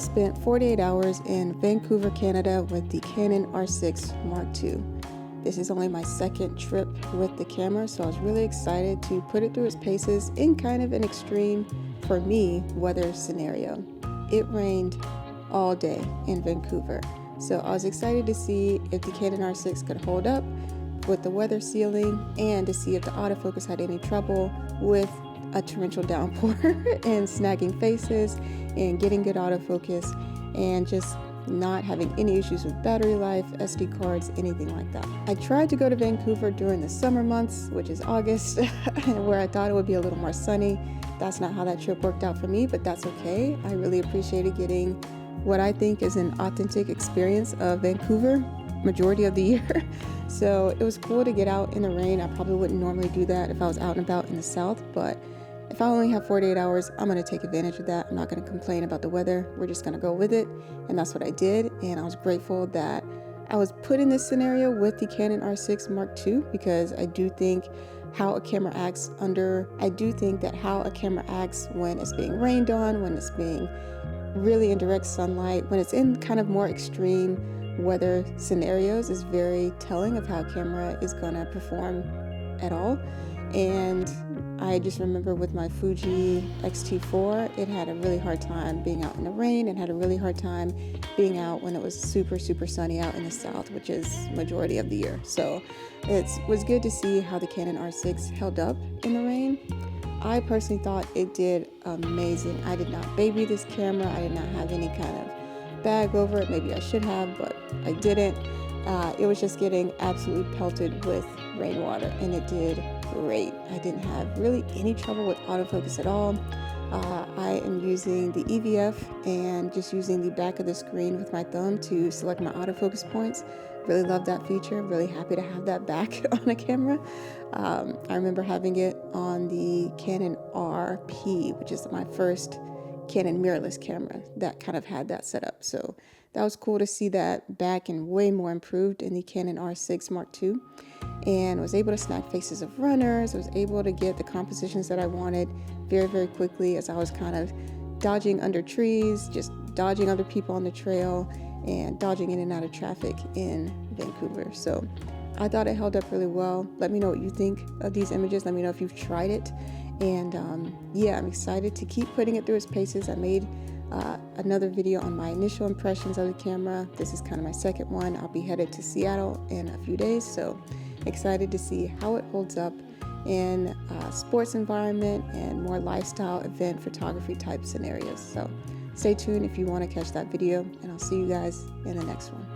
spent 48 hours in Vancouver, Canada with the Canon R6 Mark II. This is only my second trip with the camera, so I was really excited to put it through its paces in kind of an extreme, for me, weather scenario. It rained all day in Vancouver, so I was excited to see if the Canon R6 could hold up with the weather sealing and to see if the autofocus had any trouble with a torrential downpour and snagging faces and getting good autofocus and just not having any issues with battery life, SD cards, anything like that. I tried to go to Vancouver during the summer months, which is August, where I thought it would be a little more sunny. That's not how that trip worked out for me, but that's okay. I really appreciated getting what I think is an authentic experience of Vancouver majority of the year. So it was cool to get out in the rain. I probably wouldn't normally do that if I was out and about in the south, but if I only have 48 hours, I'm going to take advantage of that. I'm not going to complain about the weather. We're just going to go with it. And that's what I did. And I was grateful that I was put in this scenario with the Canon R6 Mark II, because I do think how a camera acts when it's being rained on, when it's being really in direct sunlight, when it's in kind of more extreme weather scenarios, is very telling of how a camera is going to perform at all. And I just remember with my Fuji X-T4, it had a really hard time being out in the rain and had a really hard time being out when it was super, super sunny out in the south, which is majority of the year. So it was good to see how the Canon R6 held up in the rain. I personally thought it did amazing. I did not baby this camera. I did not have any kind of bag over it. Maybe I should have, but I didn't. It was just getting absolutely pelted with rainwater, and it did great. I didn't have really any trouble with autofocus at all. I am using the EVF and just using the back of the screen with my thumb to select my autofocus points. Really love that feature. Really happy to have that back on a camera. I remember having it on the Canon RP, which is my first Canon mirrorless camera that kind of had that set up. So that was cool to see that back and way more improved in the Canon R6 Mark II. And was able to snag faces of runners. I was able to get the compositions that I wanted very, very quickly as I was kind of dodging under trees, just dodging other people on the trail and dodging in and out of traffic in Vancouver. So I thought it held up really well. Let me know what you think of these images. Let me know if you've tried it. And yeah, I'm excited to keep putting it through its paces. I made another video on my initial impressions of the camera. This is kind of my second one. I'll be headed to Seattle in a few days, so excited to see how it holds up in a sports environment and more lifestyle event photography type scenarios. So stay tuned if you want to catch that video, and I'll see you guys in the next one.